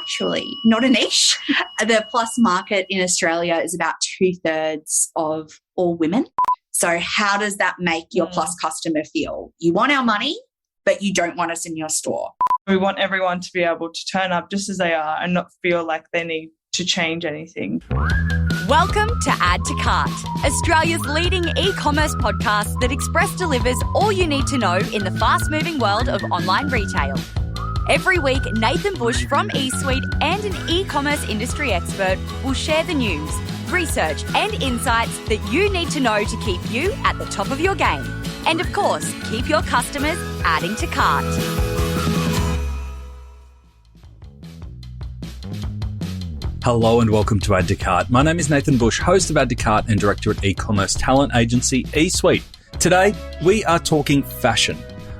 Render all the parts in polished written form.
actually not a niche. The plus market in Australia is about 2/3 of all women. So how does that make your plus customer feel? You want our money, but you don't want us in your store. We want everyone to be able to turn up just as they are and not feel like they need to change anything. Welcome to Add to Cart, Australia's leading e-commerce podcast that express delivers all you need to know in the fast-moving world of online retail. Every week, Nathan Bush from eSuite and an e-commerce industry expert will share the news, research and insights that you need to know to keep you at the top of your game. And of course, keep your customers adding to cart. Hello and welcome to Add to Cart. My name is Nathan Bush, host of Add to Cart and director at e-commerce talent agency eSuite. Today, we are talking fashion.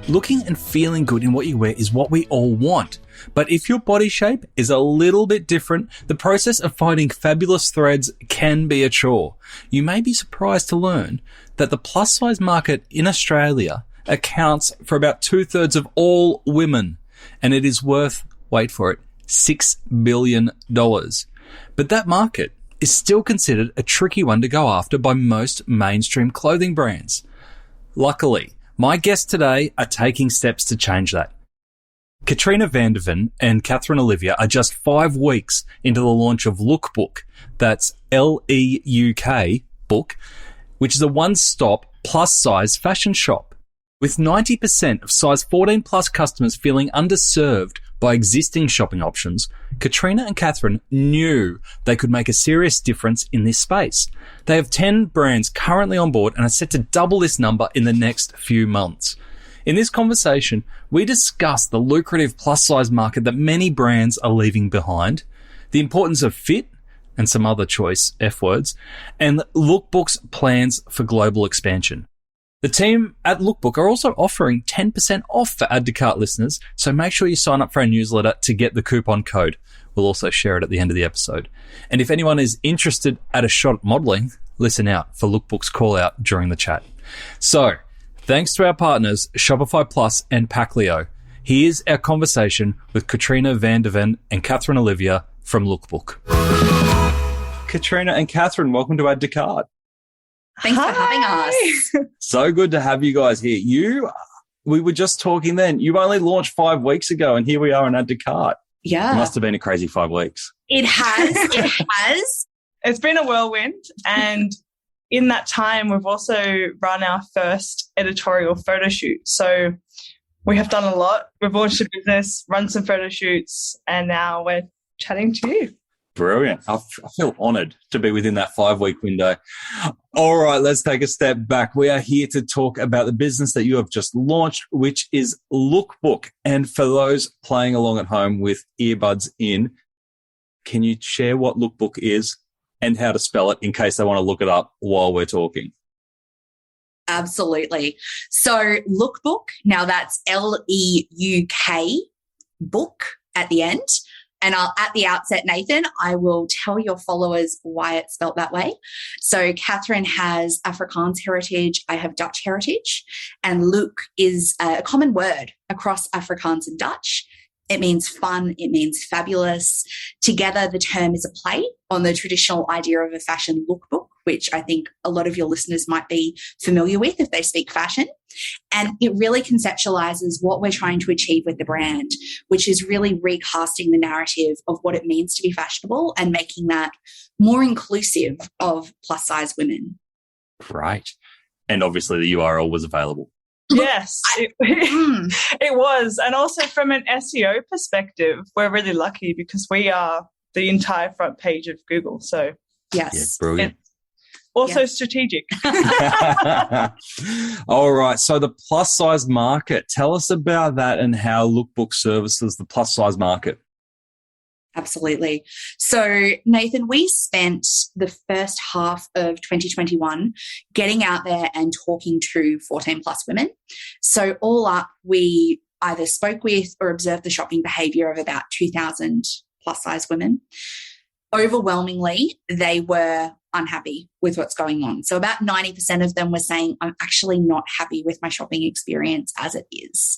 Looking and feeling good in what you wear is what we all want. But if your body shape is a little bit different, the process of finding fabulous threads can be a chore. You may be surprised to learn that the plus size market in Australia accounts for about 2/3 of all women, and it is worth, wait for it, $6 billion. But that market is still considered a tricky one to go after by most mainstream clothing brands. Luckily, my guests today are taking steps to change that. Katrina and Catherine Olivier are just 5 weeks into the launch of Leukbook, that's Leuk book, which is a one-stop plus-size fashion shop. With 90% of size 14 plus customers feeling underserved by existing shopping options, Katrina and Catherine knew they could make a serious difference in this space. They have 10 brands currently on board and are set to double this number in the next few months. In this conversation, we discuss the lucrative plus-size market that many brands are leaving behind, the importance of fit and some other choice F words, and Leukbook's plans for global expansion. The team at Leukbook are also offering 10% off for Add to Cart listeners, so make sure you sign up for our newsletter to get the coupon code. We'll also share it at the end of the episode. And if anyone is interested at a shot at modelling, listen out for Leukbook's call out during the chat. So, thanks to our partners, Shopify Plus and Packleo, here's our conversation with Katrina and Catherine Olivier from Leukbook. Katrina and Catherine, welcome to Add to Cart. Thanks for having us. So good to have you guys here. We were just talking then. You only launched 5 weeks ago, and here we are in Add to Cart. Yeah. It must have been a crazy 5 weeks. It has. It has. It's been a whirlwind, and in that time, we've also run our first editorial photo shoot. So we have done a lot. We've launched a business, run some photo shoots, and now we're chatting to you. Brilliant. I feel honoured to be within that 5-week window. All right, let's take a step back. We are here to talk about the business that you have just launched, which is Leukbook. And for those playing along at home with earbuds in, can you share what Leukbook is and how to spell it in case they want to look it up while we're talking? Absolutely. So Leukbook, now that's Leuk book at the end. And at the outset, Nathan, I will tell your followers why it's spelt that way. So Catherine has Afrikaans heritage, I have Dutch heritage, and Leuk is a common word across Afrikaans and Dutch. It means fun, it means fabulous. Together, the term is a play on the traditional idea of a fashion lookbook, which I think a lot of your listeners might be familiar with if they speak fashion. And it really conceptualizes what we're trying to achieve with the brand, which is really recasting the narrative of what it means to be fashionable and making that more inclusive of plus size women. Right. And obviously the URL was available. Yes, it was. And also from an SEO perspective, we're really lucky because we are the entire front page of Google. So yes, yeah, brilliant. Also strategic. All right. So the plus size market, tell us about that and how Leukbook services the plus size market. Absolutely. So, Nathan, we spent the first half of 2021 getting out there and talking to 14 plus women. So all up, we either spoke with or observed the shopping behaviour of about 2,000 plus size women. overwhelmingly, they were unhappy with what's going on. So about 90% of them were saying, I'm actually not happy with my shopping experience as it is.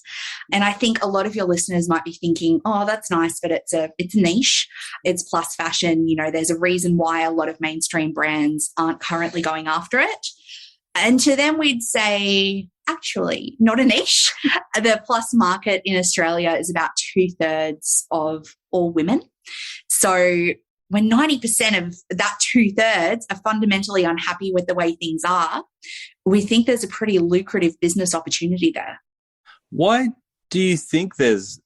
And I think a lot of your listeners might be thinking, oh, that's nice, but it's niche. It's plus fashion. You know, there's a reason why a lot of mainstream brands aren't currently going after it. And to them, we'd say, actually, not a niche. The plus market in Australia is about 2/3 of all women. So when 90% of that 2/3 are fundamentally unhappy with the way things are, we think there's a pretty lucrative business opportunity there. Why do you think there's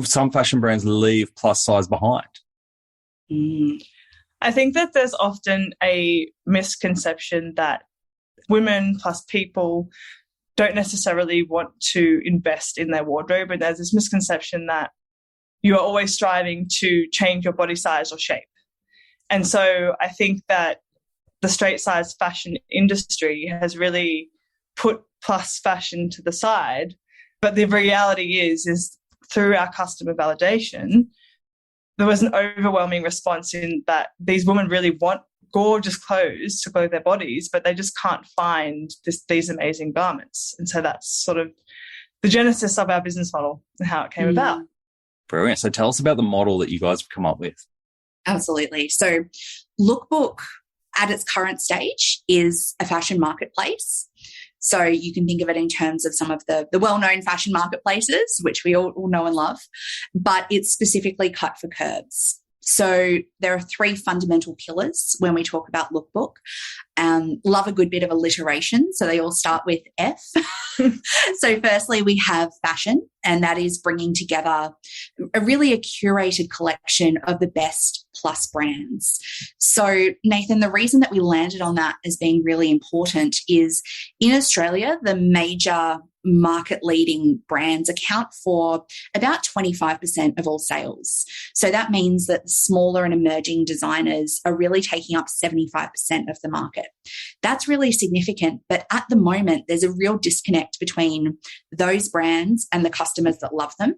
some fashion brands leave plus size behind? I think that there's often a misconception that women plus people don't necessarily want to invest in their wardrobe, and there's this misconception that you are always striving to change your body size or shape. And so I think that the straight size fashion industry has really put plus fashion to the side. But the reality is through our customer validation, there was an overwhelming response in that these women really want gorgeous clothes to clothe their bodies, but they just can't find these amazing garments. And so that's sort of the genesis of our business model and how it came about. Brilliant. So tell us about the model that you guys have come up with. Absolutely. So Lookbook at its current stage is a fashion marketplace. So you can think of it in terms of some of the well-known fashion marketplaces, which we all know and love, but it's specifically cut for curves. So there are 3 fundamental pillars when we talk about Lookbook. Love a good bit of alliteration, so they all start with F. So firstly, we have fashion, and that is bringing together a curated collection of the best plus brands. So Nathan, the reason that we landed on that as being really important is in Australia, the major market-leading brands account for about 25% of all sales. So that means that the smaller and emerging designers are really taking up 75% of the market. That's really significant, but at the moment, there's a real disconnect between those brands and the customers that love them.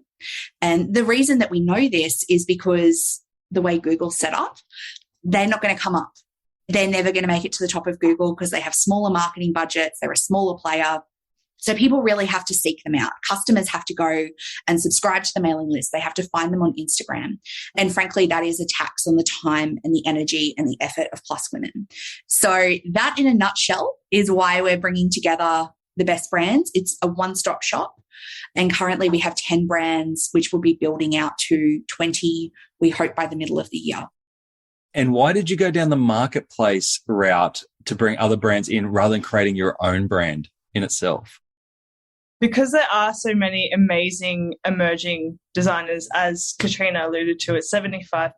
And the reason that we know this is because the way Google's set up, they're not going to come up. They're never going to make it to the top of Google because they have smaller marketing budgets. They're a smaller player. So people really have to seek them out. Customers have to go and subscribe to the mailing list. They have to find them on Instagram. And frankly, that is a tax on the time and the energy and the effort of plus women. So that in a nutshell is why we're bringing together the best brands. It's a one-stop shop. And currently we have 10 brands, which will be building out to 20, we hope, by the middle of the year. And why did you go down the marketplace route to bring other brands in rather than creating your own brand in itself? Because there are so many amazing emerging designers, as Katrina alluded to, it's 75%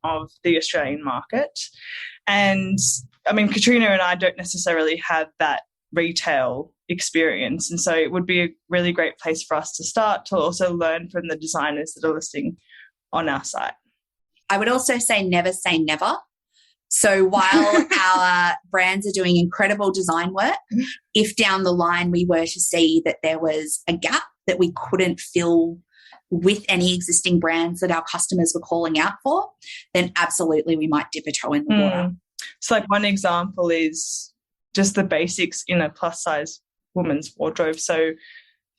of the Australian market. And I mean, Katrina and I don't necessarily have that retail experience. And so it would be a really great place for us to start to also learn from the designers that are listing on our site. I would also say never say never. So while our brands are doing incredible design work, if down the line we were to see that there was a gap that we couldn't fill with any existing brands that our customers were calling out for, then absolutely we might dip a toe in the water. So like one example is just the basics in a plus size woman's wardrobe. So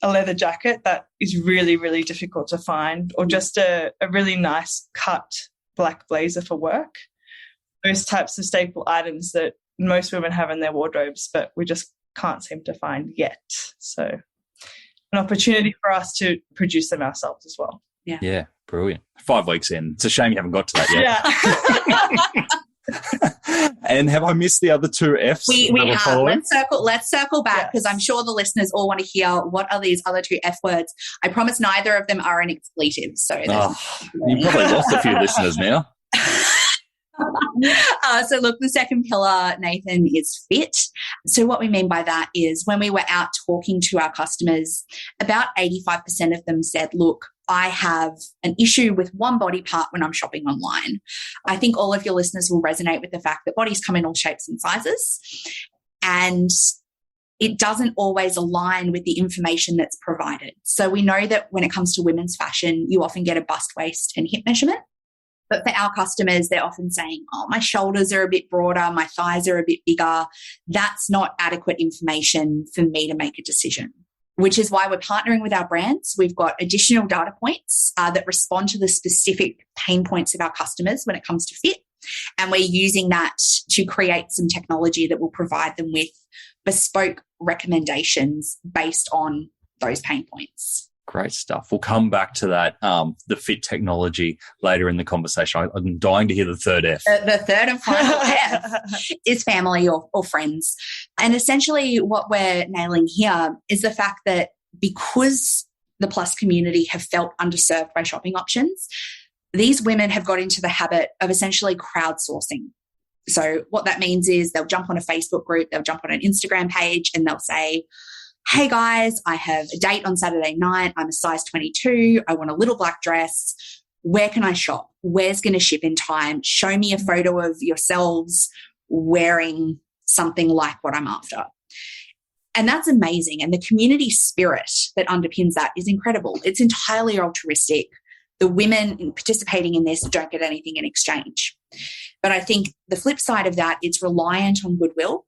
a leather jacket that is really, really difficult to find, or just a really nice cut black blazer for work. Those types of staple items that most women have in their wardrobes, but we just can't seem to find yet. So an opportunity for us to produce them ourselves as well. Yeah, brilliant. 5 weeks in. It's a shame you haven't got to that yet. Yeah. And have I missed the other 2 Fs? We have. Let's circle back because I'm sure the listeners all want to hear what are these other 2 F words. I promise neither of them are an expletive. So you probably lost a few listeners now. So look, the second pillar, Nathan, is fit. So what we mean by that is when we were out talking to our customers, about 85% of them said, look, I have an issue with one body part when I'm shopping online. I think all of your listeners will resonate with the fact that bodies come in all shapes and sizes, and it doesn't always align with the information that's provided. So we know that when it comes to women's fashion, you often get a bust, waist and hip measurement. But for our customers, they're often saying, oh, my shoulders are a bit broader, my thighs are a bit bigger. That's not adequate information for me to make a decision, which is why we're partnering with our brands. We've got additional data points that respond to the specific pain points of our customers when it comes to fit. And we're using that to create some technology that will provide them with bespoke recommendations based on those pain points. Great stuff. We'll come back to that, the fit technology later in the conversation. I'm dying to hear the third F. The third and final F is family or friends. And essentially what we're nailing here is the fact that because the plus community have felt underserved by shopping options, these women have got into the habit of essentially crowdsourcing. So what that means is they'll jump on a Facebook group, they'll jump on an Instagram page, and they'll say, hey guys, I have a date on Saturday night. I'm a size 22. I want a little black dress. Where can I shop? Where's going to ship in time? Show me a photo of yourselves wearing something like what I'm after. And that's amazing. And the community spirit that underpins that is incredible. It's entirely altruistic. The women participating in this don't get anything in exchange. But I think the flip side of that, it's reliant on goodwill.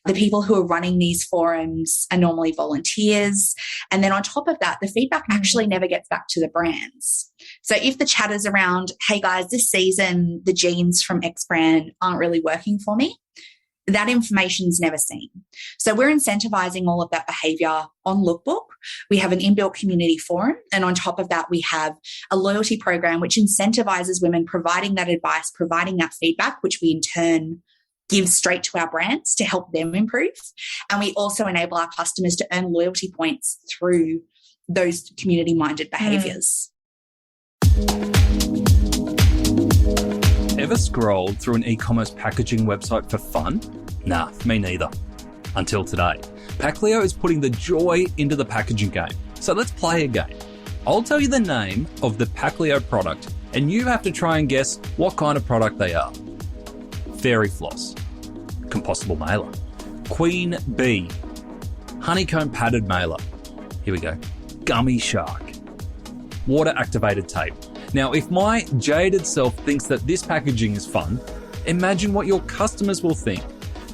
The people who are running these forums are normally volunteers. And then on top of that, the feedback actually never gets back to the brands. So if the chat is around, hey guys, this season, the jeans from X brand aren't really working for me, that information's never seen. So we're incentivizing all of that behavior on Lookbook. We have an inbuilt community forum. And on top of that, we have a loyalty program, which incentivizes women providing that advice, providing that feedback, which we in turn give straight to our brands to help them improve. And we also enable our customers to earn loyalty points through those community-minded behaviors. Ever scrolled through an e-commerce packaging website for fun? Nah, me neither. Until today. Packleo is putting the joy into the packaging game. So let's play a game. I'll tell you the name of the Packleo product, and you have to try and guess what kind of product they are. Fairy floss, compostable mailer, queen bee, honeycomb padded mailer. Here we go. Gummy shark, water activated tape. Now, if my jaded self thinks that this packaging is fun, imagine what your customers will think.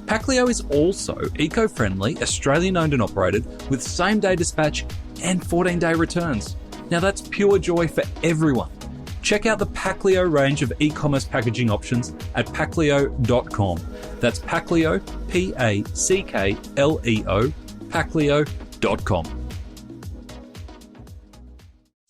Packleo is also eco-friendly, Australian owned and operated, with same-day dispatch and 14-day returns. Now that's pure joy for everyone. Check out the Packleo range of e-commerce packaging options at packleo.com. That's Packleo, Packleo, Packleo.com.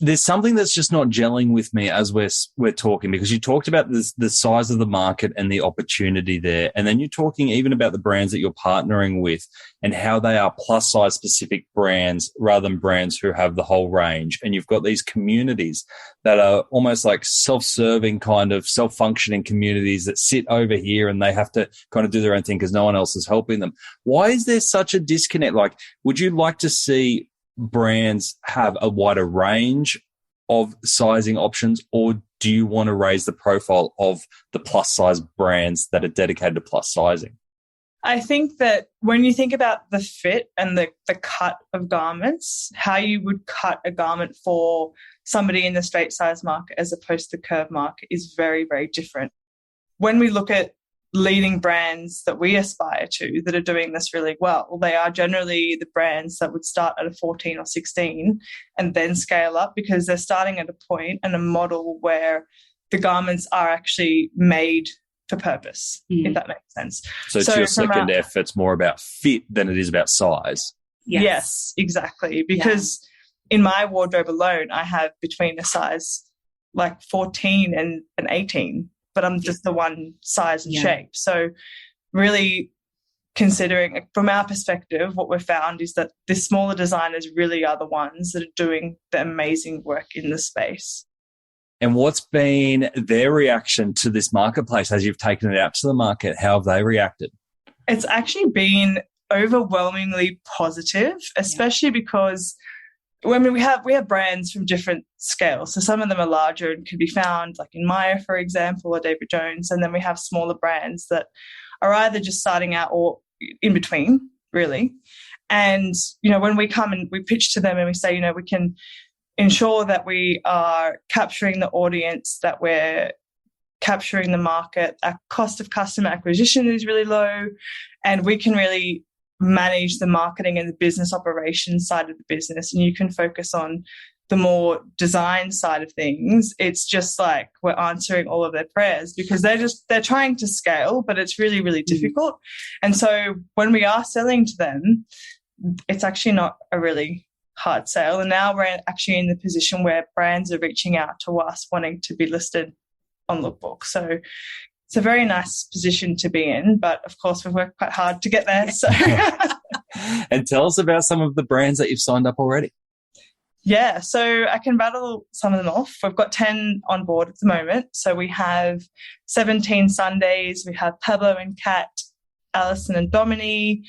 There's something that's just not gelling with me as we're talking, because you talked about the size of the market and the opportunity there. And then you're talking even about the brands that you're partnering with and how they are plus size specific brands rather than brands who have the whole range. And you've got these communities that are almost like self-serving, kind of self-functioning communities that sit over here and they have to kind of do their own thing because no one else is helping them. Why is there such a disconnect? Like, would you like to see brands have a wider range of sizing options, or do you want to raise the profile of the plus size brands that are dedicated to plus sizing? I think that when you think about the fit and the cut of garments, how you would cut a garment for somebody in the straight size market as opposed to the curve market is very, very different. When we look at leading brands that we aspire to that are doing this really well, they are generally the brands that would start at a 14 or 16 and then scale up, because they're starting at a point and a model where the garments are actually made for purpose, if that makes sense. So to your second F, it's more about fit than it is about size. Yes, exactly. Because in my wardrobe alone, I have between a size like 14 and an 18. But I'm just the one size and shape. So really considering, from our perspective, what we've found is that the smaller designers really are the ones that are doing the amazing work in the space. And what's been their reaction to this marketplace as you've taken it out to the market? How have they reacted? It's actually been overwhelmingly positive, especially because we have brands from different scales. So some of them are larger and can be found like in Maya, for example, or David Jones. And then we have smaller brands that are either just starting out or in between, really. And, when we come and we pitch to them and we say, we can ensure that we are capturing the audience that we're capturing the market. Our cost of customer acquisition is really low, and we can really manage the marketing and the business operations side of the business, and you can focus on the more design side of things. It's just like we're answering all of their prayers because they're trying to scale, but it's really, really difficult. And so when we are selling to them, it's actually not a really hard sale. And now we're actually in the position where brands are reaching out to us wanting to be listed on Leukbook. So it's a very nice position to be in, but of course we've worked quite hard to get there. So And tell us about some of the brands that you've signed up already. Yeah, so I can rattle some of them off. We've got 10 on board at the moment. So we have 17 Sundays, we have Pablo and Kat, Alison and Domini,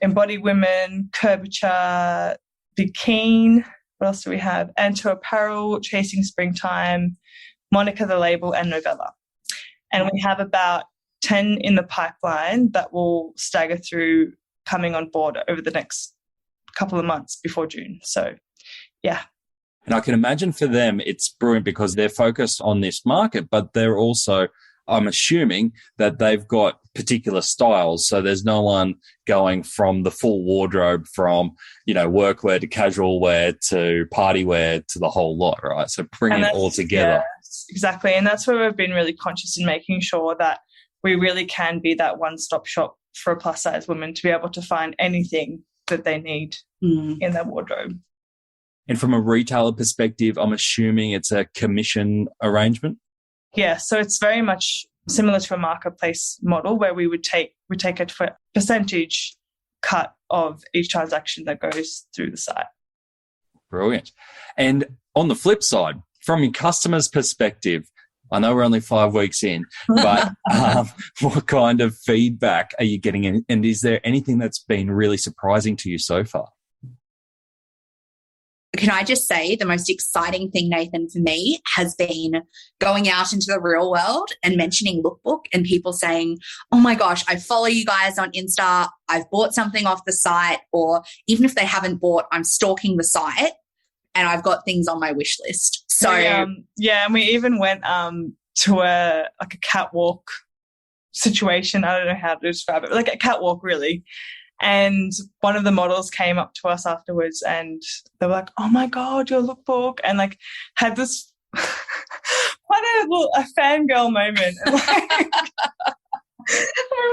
Embodied Women, Curvature, Bikini. What else do we have? Anto Apparel, Chasing Springtime, Monica the Label, and Novella. And we have about 10 in the pipeline that will stagger through coming on board over the next couple of months before June. So yeah. And I can imagine for them, it's brilliant because they're focused on this market, but they're also, I'm assuming that they've got particular styles. So there's no one going from the full wardrobe from, workwear to casual wear to party wear to the whole lot, right? So bringing it all together. Yeah, exactly. And that's where we've been really conscious in making sure that we really can be that one-stop shop for a plus-size woman to be able to find anything that they need in their wardrobe. And from a retailer perspective, I'm assuming it's a commission arrangement? Yeah, so it's very much similar to a marketplace model where we take a percentage cut of each transaction that goes through the site. Brilliant. And on the flip side, from your customer's perspective, I know we're only 5 weeks in, but what kind of feedback are you getting? And is there anything that's been really surprising to you so far? Can I just say the most exciting thing, Nathan, for me has been going out into the real world and mentioning Leukbook and people saying, oh my gosh, I follow you guys on Insta. I've bought something off the site, or even if they haven't bought, I'm stalking the site and I've got things on my wish list. So and we even went to a catwalk situation. I don't know how to describe it, like a catwalk really. And one of the models came up to us afterwards and they were like, oh my God, your Leukbook, and had this quite a fangirl moment. And we were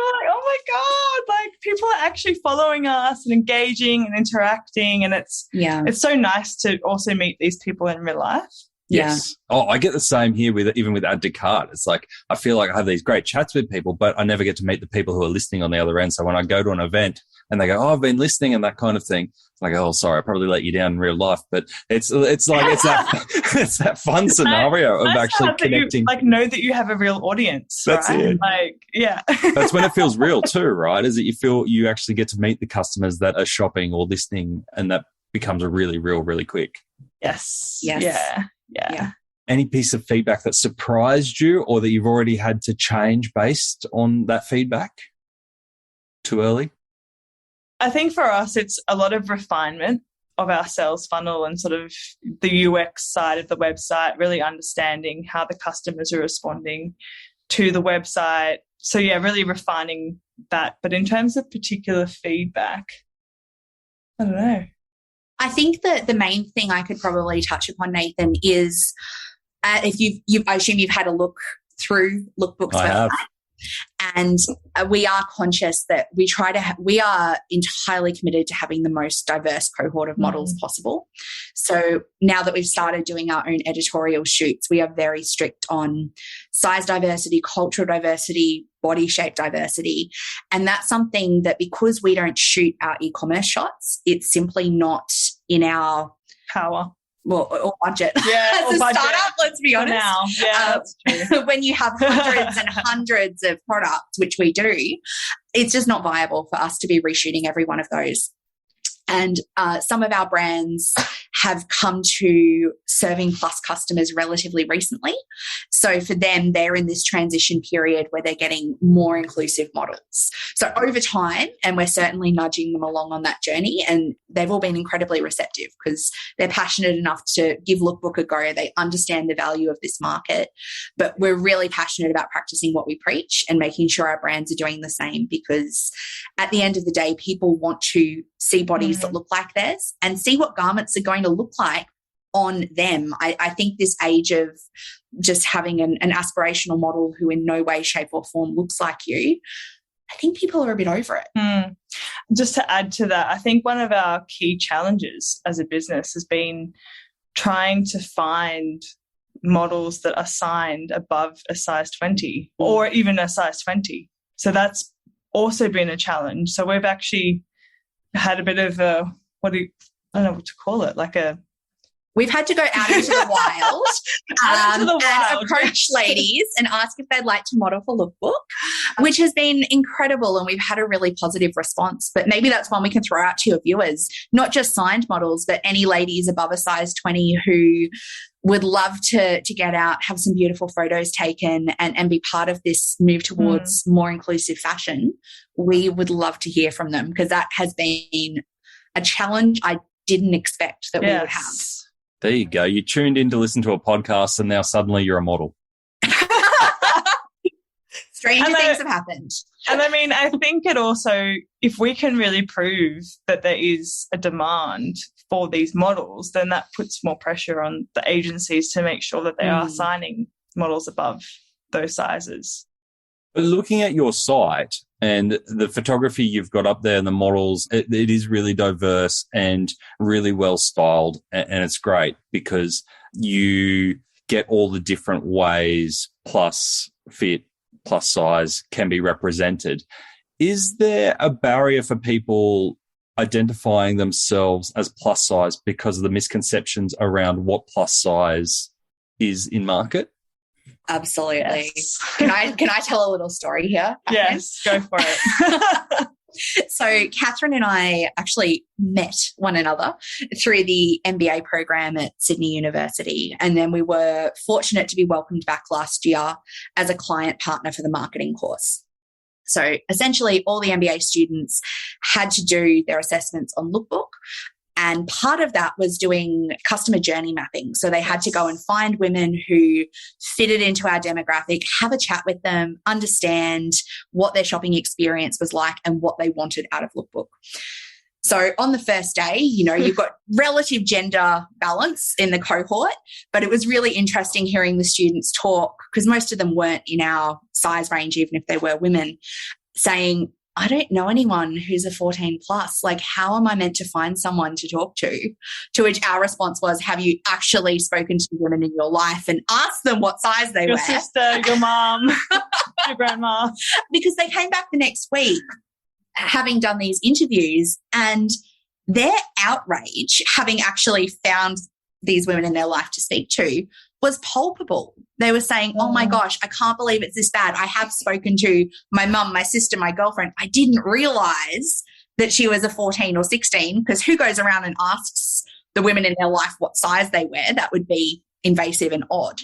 like, oh my God, people are actually following us and engaging and interacting. And it's so nice to also meet these people in real life. Yes. Yeah. Oh, I get the same here even with Add to Cart. It's like I feel like I have these great chats with people, but I never get to meet the people who are listening on the other end. So when I go to an event and they go, oh, I've been listening and that kind of thing, it's like, oh, sorry, I probably let you down in real life. But it's that fun scenario of actually connecting. You, know that you have a real audience. That's right? it. That's when it feels real too, right? Is that you feel you actually get to meet the customers that are shopping or listening, and that becomes a really real, really quick. Yes. Yeah. Any piece of feedback that surprised you or that you've already had to change based on that feedback? Too early? I think for us, it's a lot of refinement of our sales funnel and sort of the UX side of the website, really understanding how the customers are responding to the website. So, really refining that. But in terms of particular feedback, I don't know. I think that the main thing I could probably touch upon, Nathan, is if I assume you've had a look through Leukbook's website. And we are conscious that we are entirely committed to having the most diverse cohort of models possible. So now that we've started doing our own editorial shoots, we are very strict on size diversity, cultural diversity, body shape diversity. And that's something that, because we don't shoot our e-commerce shots, it's simply not in our power. Well, or budget. Yeah, as a startup, let's be honest. Now. Yeah, that's true. When you have hundreds and hundreds of products, which we do, it's just not viable for us to be reshooting every one of those. And some of our brands have come to serving plus customers relatively recently. So for them, they're in this transition period where they're getting more inclusive models. So over time, and we're certainly nudging them along on that journey, and they've all been incredibly receptive because they're passionate enough to give Lookbook a go. They understand the value of this market, but we're really passionate about practicing what we preach and making sure our brands are doing the same, because at the end of the day, people want to see bodies that look like theirs and see what garments are going to look like on them. I think this age of just having an aspirational model who in no way, shape or form looks like you, I think people are a bit over it. Just to add to that, I think one of our key challenges as a business has been trying to find models that are signed above a size 20 or even a size 20. So that's also been a challenge. So we've actually had a bit of a, I don't know what to call it, we've had to go out into the wild, and approach ladies and ask if they'd like to model for Lookbook, which has been incredible, and we've had a really positive response. But maybe that's one we can throw out to your viewers, not just signed models, but any ladies above a size 20 who would love to get out, have some beautiful photos taken and be part of this move towards more inclusive fashion. We would love to hear from them, because that has been a challenge I didn't expect that we would have. There you go. You tuned in to listen to a podcast and now suddenly you're a model. Stranger things have happened. And I mean, I think it also, if we can really prove that there is a demand for these models, then that puts more pressure on the agencies to make sure that they are signing models above those sizes. Looking at your site and the photography you've got up there and the models, it is really diverse and really well styled. And it's great because you get all the different ways plus fit, plus size can be represented. Is there a barrier for people identifying themselves as plus size because of the misconceptions around what plus size is in market? Absolutely. Yes. Can I tell a little story here? Yes, go for it. So Catherine and I actually met one another through the MBA program at Sydney University, and then we were fortunate to be welcomed back last year as a client partner for the marketing course. So essentially all the MBA students had to do their assessments on Lookbook, and part of that was doing customer journey mapping. So they had to go and find women who fitted into our demographic, have a chat with them, understand what their shopping experience was like and what they wanted out of Lookbook. So on the first day, you've got relative gender balance in the cohort, but it was really interesting hearing the students talk, because most of them weren't in our size range, even if they were women, saying, I don't know anyone who's a 14 plus. Like, how am I meant to find someone to talk to? To which our response was, have you actually spoken to women in your life and asked them what size they your wear? Your sister, your mom, your grandma. Because they came back the next week having done these interviews, and their outrage, having actually found these women in their life to speak to, was palpable. They were saying, oh my gosh, I can't believe it's this bad. I have spoken to my mum, my sister, my girlfriend. I didn't realize that she was a 14 or 16, because who goes around and asks the women in their life what size they wear? That would be invasive and odd.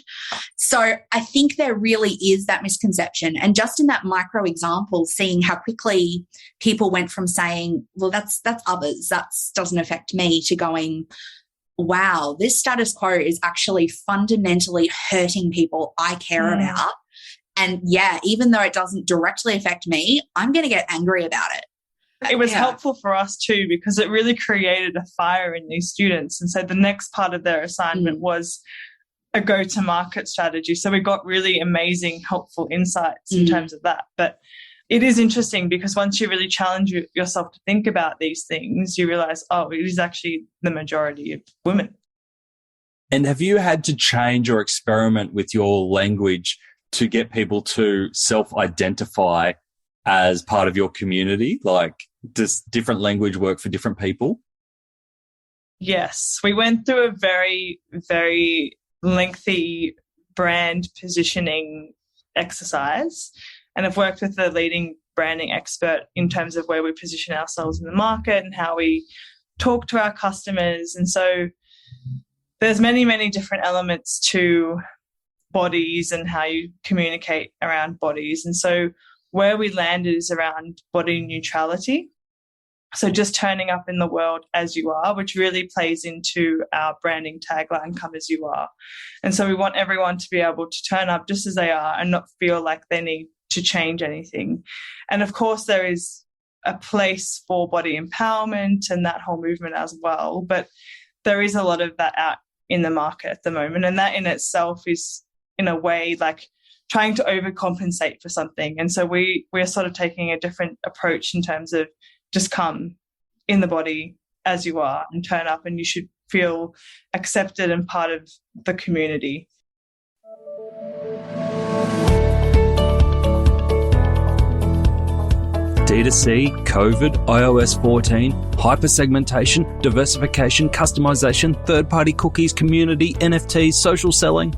So I think there really is that misconception. And just in that micro example, seeing how quickly people went from saying, well, that's others, that doesn't affect me, to going, wow, this status quo is actually fundamentally hurting people I care about. And yeah, even though it doesn't directly affect me, I'm going to get angry about it. It was helpful for us too, because it really created a fire in these students. And so the next part of their assignment was a go-to-market strategy. So we got really amazing, helpful insights in terms of that. But it is interesting, because once you really challenge yourself to think about these things, you realize, oh, it is actually the majority of women. And have you had to change or experiment with your language to get people to self-identify as part of your community? Like, does different language work for different people? Yes. We went through a very, very lengthy brand positioning exercise, and I've worked with a leading branding expert in terms of where we position ourselves in the market and how we talk to our customers. And so there's many, many different elements to bodies and how you communicate around bodies. And so where we landed is around body neutrality. So just turning up in the world as you are, which really plays into our branding tagline, come as you are. And so we want everyone to be able to turn up just as they are and not feel like they need to change anything. And of course, there is a place for body empowerment and that whole movement as well. But there is a lot of that out in the market at the moment. And that in itself is, in a way, like trying to overcompensate for something. And so we're sort of taking a different approach in terms of just come in the body as you are and turn up, and you should feel accepted and part of the community. D2C, COVID, iOS 14, hypersegmentation, diversification, customization, third-party cookies, community, NFTs, social selling.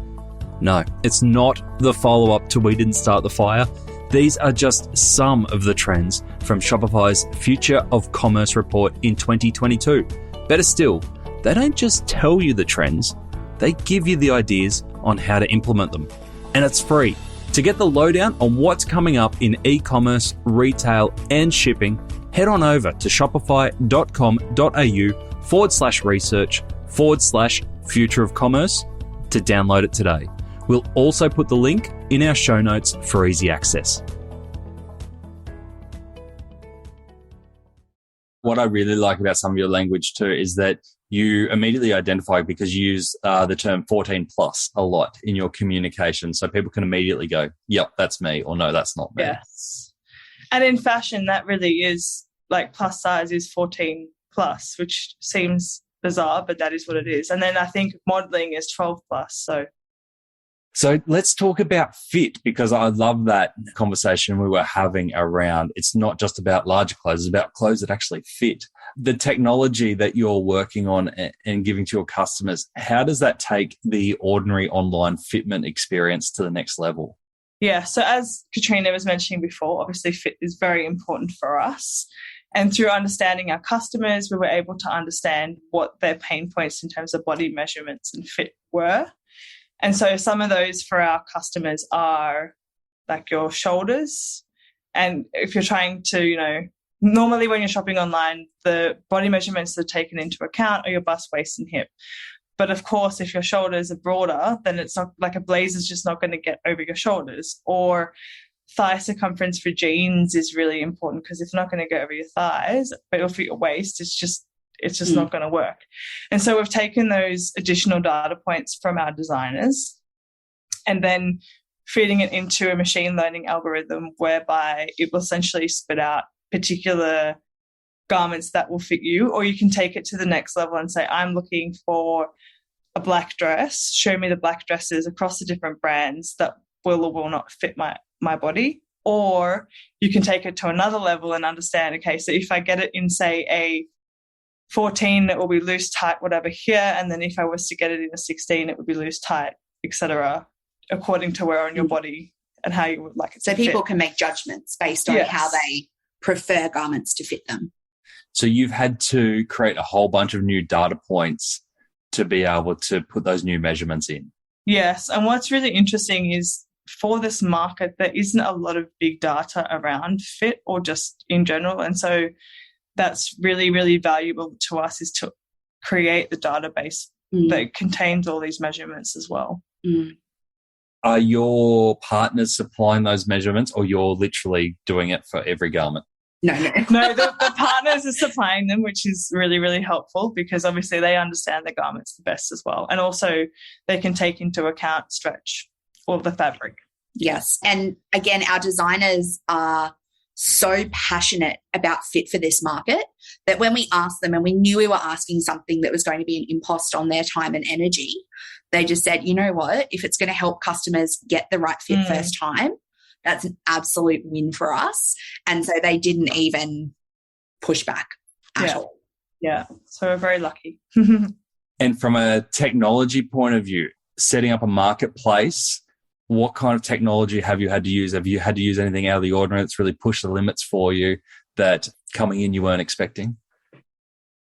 No, it's not the follow-up to We Didn't Start the Fire. These are just some of the trends from Shopify's Future of Commerce report in 2022. Better still, they don't just tell you the trends, they give you the ideas on how to implement them. And it's free. To get the lowdown on what's coming up in e-commerce, retail, and shipping, head on over to shopify.com.au/research/future of commerce to download it today. We'll also put the link in our show notes for easy access. What I really like about some of your language too is that you immediately identify, because you use the term 14 plus a lot in your communication. So people can immediately go, yep, that's me, or no, that's not me. Yes. And in fashion, that really is, like, plus size is 14 plus, which seems bizarre, but that is what it is. And then I think modeling is 12 plus. So let's talk about fit, because I love that conversation we were having around it's not just about larger clothes, it's about clothes that actually fit. The technology that you're working on and giving to your customers, how does that take the ordinary online fitment experience to the next level? Yeah, so as Katrina was mentioning before, obviously fit is very important for us. And through understanding our customers, we were able to understand what their pain points in terms of body measurements and fit were. And so some of those for our customers are like your shoulders. And if you're trying to, normally when you're shopping online, the body measurements that are taken into account are your bust, waist, and hip. But of course, if your shoulders are broader, then it's not like a blazer's just not going to get over your shoulders. Or thigh circumference for jeans is really important, because it's not going to go over your thighs, but it'll fit your waist. It's just not going to work. And so we've taken those additional data points from our designers and then feeding it into a machine learning algorithm whereby it will essentially spit out particular garments that will fit you. Or you can take it to the next level and say, I'm looking for a black dress. Show me the black dresses across the different brands that will or will not fit my body. Or you can take it to another level and understand, okay, so if I get it in, say, a 14, it will be loose, tight, whatever here. And then if I was to get it in a 16, it would be loose, tight, etc., according to where on your body and how you would like it to fit. So people fit. can make judgments based on how they prefer garments to fit them. So you've had to create a whole bunch of new data points to be able to put those new measurements in. Yes. And what's really interesting is for this market, there isn't a lot of big data around fit or just in general. And so that's really, really valuable to us, is to create the database that contains all these measurements as well. Are your partners supplying those measurements, or you're literally doing it for every garment? No, the partners are supplying them, which is really, really helpful, because obviously they understand the garments the best as well. And also they can take into account stretch or the fabric. Yes. And again, our designers are so passionate about fit for this market that when we asked them, and we knew we were asking something that was going to be an impost on their time and energy, they just said, you know what, if it's going to help customers get the right fit first time, that's an absolute win for us. And so they didn't even push back at all. Yeah. So we're very lucky. And from a technology point of view, setting up a marketplace, what kind of technology have you had to use? Have you had to use anything out of the ordinary that's really pushed the limits for you that coming in you weren't expecting?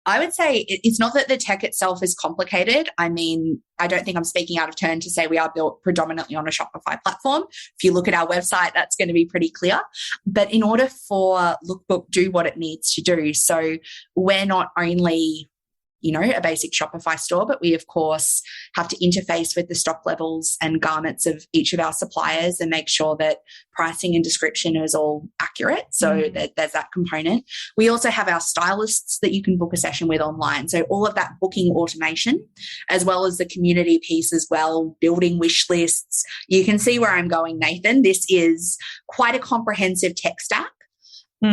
I would say it's not that the tech itself is complicated. I mean, I don't think I'm speaking out of turn to say we are built predominantly on a Shopify platform. If you look at our website, that's going to be pretty clear. But in order for Lookbook do what it needs to do, so we're not only a basic Shopify store, but we, of course, have to interface with the stock levels and garments of each of our suppliers and make sure that pricing and description is all accurate. So that there's that component. We also have our stylists that you can book a session with online. So all of that booking automation, as well as the community piece as well, building wish lists. You can see where I'm going, Nathan. This is quite a comprehensive tech stack.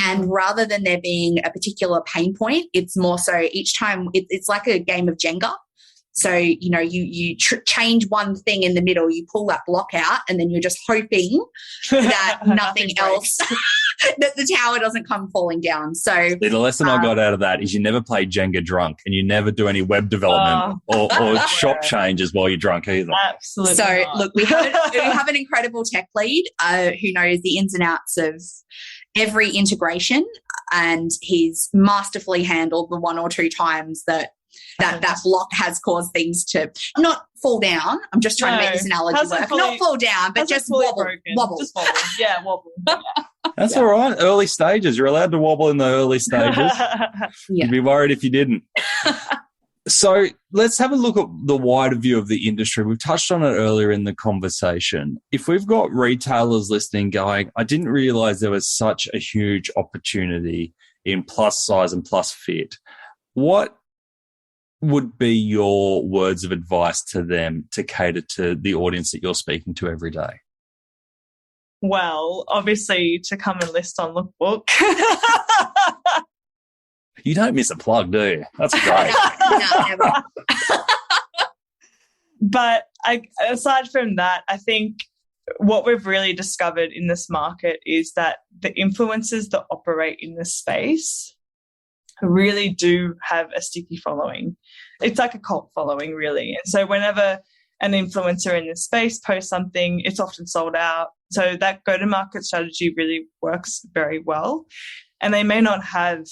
And rather than there being a particular pain point, it's more so each time it's like a game of Jenga. So, you change one thing in the middle, you pull that block out, and then you're just hoping that nothing else, that the tower doesn't come falling down. So the lesson I got out of that is you never play Jenga drunk, and you never do any web development or shop changes while you're drunk either. Absolutely. So look, we have an incredible tech lead who knows the ins and outs of every integration, and he's masterfully handled the one or two times that block has caused things to not fall down. I'm just trying to make this analogy work. Not fall down, but just wobble. Just wobble. Yeah, wobble. Yeah. That's all right. Early stages. You're allowed to wobble in the early stages. You'd be worried if you didn't. So let's have a look at the wider view of the industry. We've touched on it earlier in the conversation. If we've got retailers listening going, I didn't realize there was such a huge opportunity in plus size and plus fit. What would be your words of advice to them to cater to the audience that you're speaking to every day? Well, obviously to come and list on Lookbook. You don't miss a plug, do you? That's great. No, never. But aside from that, I think what we've really discovered in this market is that the influencers that operate in this space really do have a sticky following. It's like a cult following, really. And so whenever an influencer in this space posts something, it's often sold out. So that go-to-market strategy really works very well. And they may not have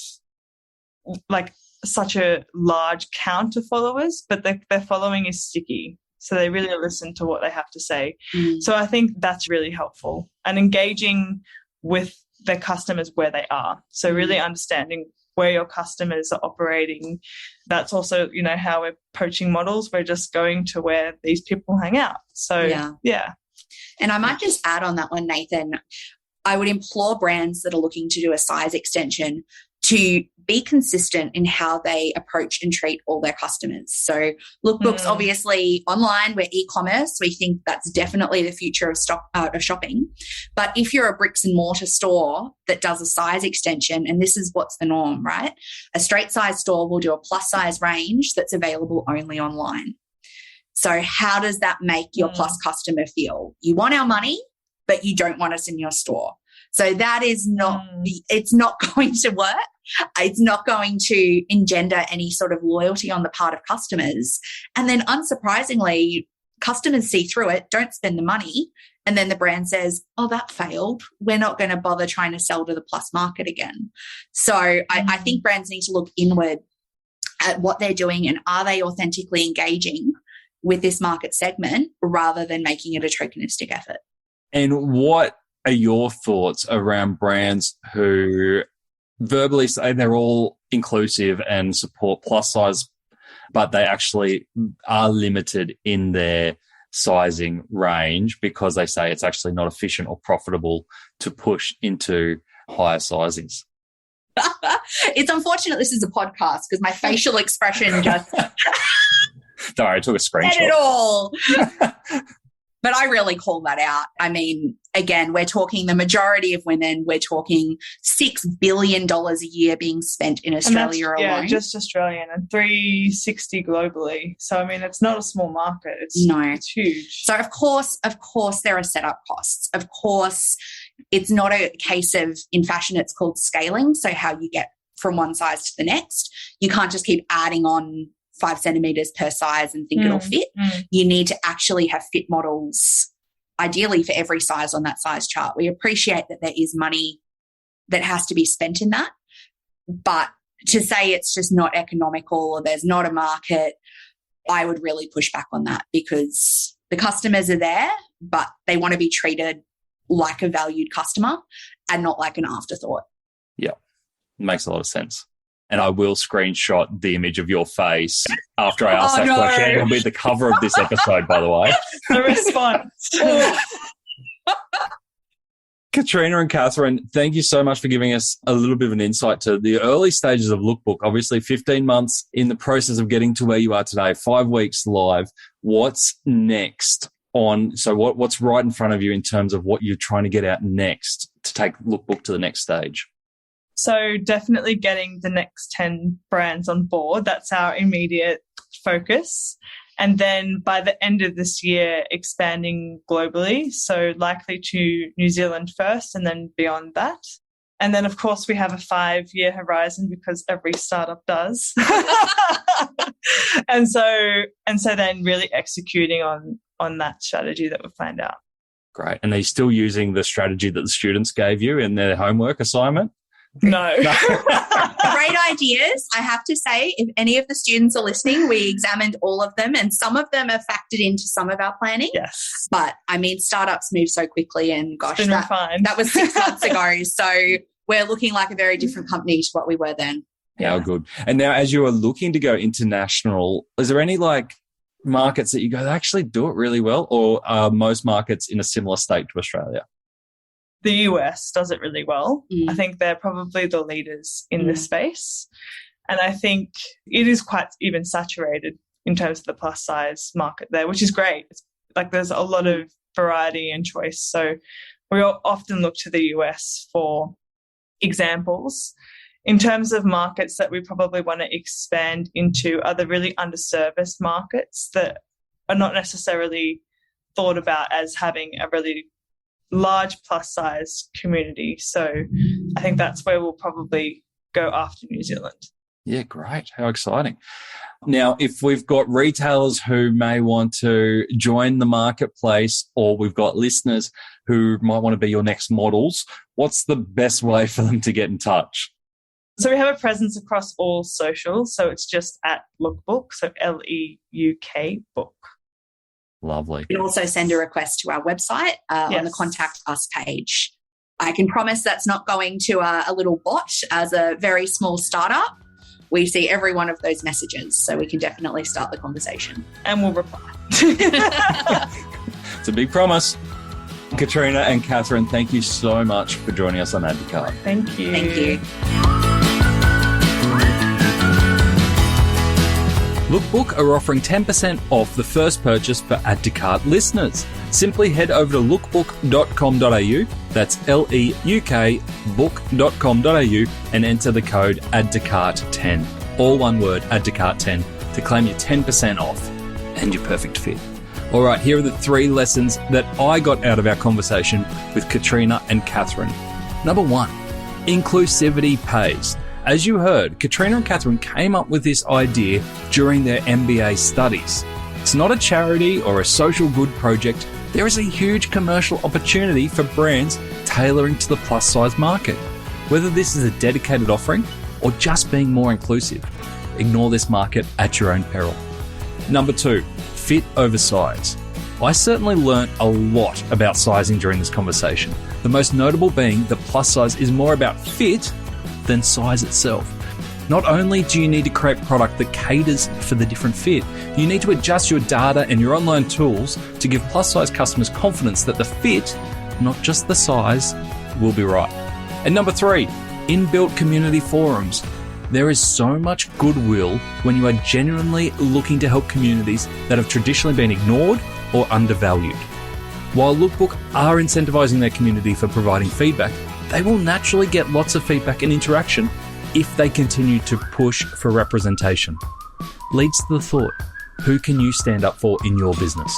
like such a large count of followers, but their following is sticky. So they really listen to what they have to say. So I think that's really helpful, and engaging with their customers where they are. So really understanding where your customers are operating. That's also, how we're poaching models. We're just going to where these people hang out. So yeah. And I might just add on that one, Nathan, I would implore brands that are looking to do a size extension to be consistent in how they approach and treat all their customers. So Lookbook's obviously online, we're e-commerce. We think that's definitely the future of shopping. But if you're a bricks and mortar store that does a size extension, and this is what's the norm, right? A straight size store will do a plus size range that's available only online. So how does that make your plus customer feel? You want our money, but you don't want us in your store. So that is not, it's not going to work. It's not going to engender any sort of loyalty on the part of customers. And then unsurprisingly, customers see through it, don't spend the money. And then the brand says, oh, that failed. We're not going to bother trying to sell to the plus market again. So I think brands need to look inward at what they're doing and are they authentically engaging with this market segment rather than making it a tokenistic effort. And what are your thoughts around brands who verbally say they're all inclusive and support plus size, but they actually are limited in their sizing range because they say it's actually not efficient or profitable to push into higher sizings? It's unfortunate this is a podcast because my facial expression just... Sorry, I took a screenshot. Said it all. But I really call that out. I mean, again, we're talking the majority of women, we're talking $6 billion a year being spent in Australia alone. Yeah, just Australian, and 360 globally. So, I mean, it's not a small market. It's huge. So, of course, there are setup costs. Of course, it's not a case of, in fashion, it's called scaling. So how you get from one size to the next. You can't just keep adding on 5 centimeters per size and think it'll fit. You need to actually have fit models, ideally for every size on that size chart. We appreciate that there is money that has to be spent in that, but to say it's just not economical or there's not a market, I would really push back on that, because the customers are there, but they want to be treated like a valued customer and not like an afterthought. Yeah, makes a lot of sense. And I will screenshot the image of your face after I ask that question. It'll be the cover of this episode, by the way. The response. Katrina and Catherine, thank you so much for giving us a little bit of an insight to the early stages of Lookbook. Obviously, 15 months in the process of getting to where you are today, 5 weeks live. What's next what's right in front of you in terms of what you're trying to get out next to take Lookbook to the next stage? So definitely getting the next 10 brands on board. That's our immediate focus. And then by the end of this year, expanding globally. So likely to New Zealand first and then beyond that. And then, of course, we have a 5-year horizon, because every startup does. and so then really executing on that strategy that we've planned out. Great. And are you still using the strategy that the students gave you in their homework assignment? No. Great ideas. I have to say, if any of the students are listening, we examined all of them, and some of them are factored into some of our planning. Yes. But I mean, startups move so quickly, and gosh, that was 6 months ago. So we're looking like a very different company to what we were then. Yeah, good. And now, as you are looking to go international, is there any markets that you go, they actually do it really well, or are most markets in a similar state to Australia? The US does it really well. I think they're probably the leaders in this space. And I think it is quite even saturated in terms of the plus size market there, which is great. It's there's a lot of variety and choice. So we often look to the US for examples. In terms of markets that we probably want to expand into are the really underserviced markets that are not necessarily thought about as having a really large plus size community. So I think that's where we'll probably go after New Zealand. Yeah, great. How exciting. Now, if we've got retailers who may want to join the marketplace, or we've got listeners who might want to be your next models, what's the best way for them to get in touch? So we have a presence across all socials. So it's just at Leukbook, so Leuk book. Lovely. You can also send a request to our website on the Contact Us page. I can promise that's not going to a little bot. As a very small startup, we see every one of those messages, so we can definitely start the conversation. And we'll reply. It's a big promise. Katrina and Catherine, thank you so much for joining us on Add to Cart. Thank you. Thank you. Lookbook are offering 10% off the first purchase for Add to Cart listeners. Simply head over to lookbook.com.au, that's leukbook.com.au, and enter the code AddToCart10, all one word, AddToCart10, to claim your 10% off and your perfect fit. All right, here are the 3 lessons that I got out of our conversation with Katrina and Catherine. Number 1, inclusivity pays. As you heard, Katrina and Catherine came up with this idea during their MBA studies. It's not a charity or a social good project. There is a huge commercial opportunity for brands tailoring to the plus size market. Whether this is a dedicated offering or just being more inclusive, ignore this market at your own peril. Number 2, fit over size. I certainly learnt a lot about sizing during this conversation. The most notable being that plus size is more about fit than size itself. Not only do you need to create product that caters for the different fit, you need to adjust your data and your online tools to give plus size customers confidence that the fit, not just the size, will be right. And number 3, inbuilt community forums. There is so much goodwill when you are genuinely looking to help communities that have traditionally been ignored or undervalued. While Lookbook are incentivizing their community for providing feedback, they will naturally get lots of feedback and interaction if they continue to push for representation. Leads to the thought, who can you stand up for in your business?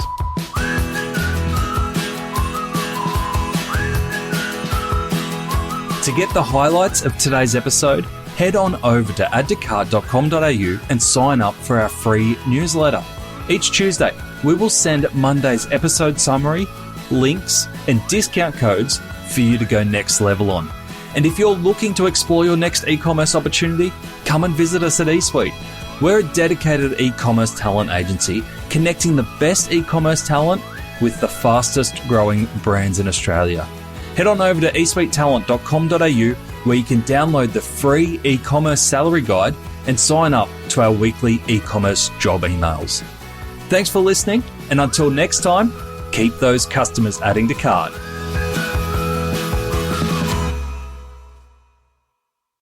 To get the highlights of today's episode, head on over to addtocart.com.au and sign up for our free newsletter. Each Tuesday, we will send Monday's episode summary, links, and discount codes for you to go next level on. And if you're looking to explore your next e-commerce opportunity, come and visit us at eSuite. We're a dedicated e-commerce talent agency connecting the best e-commerce talent with the fastest growing brands in Australia. Head on over to eSuiteTalent.com.au where you can download the free e-commerce salary guide and sign up to our weekly e-commerce job emails. Thanks for listening, and until next time, keep those customers adding to cart.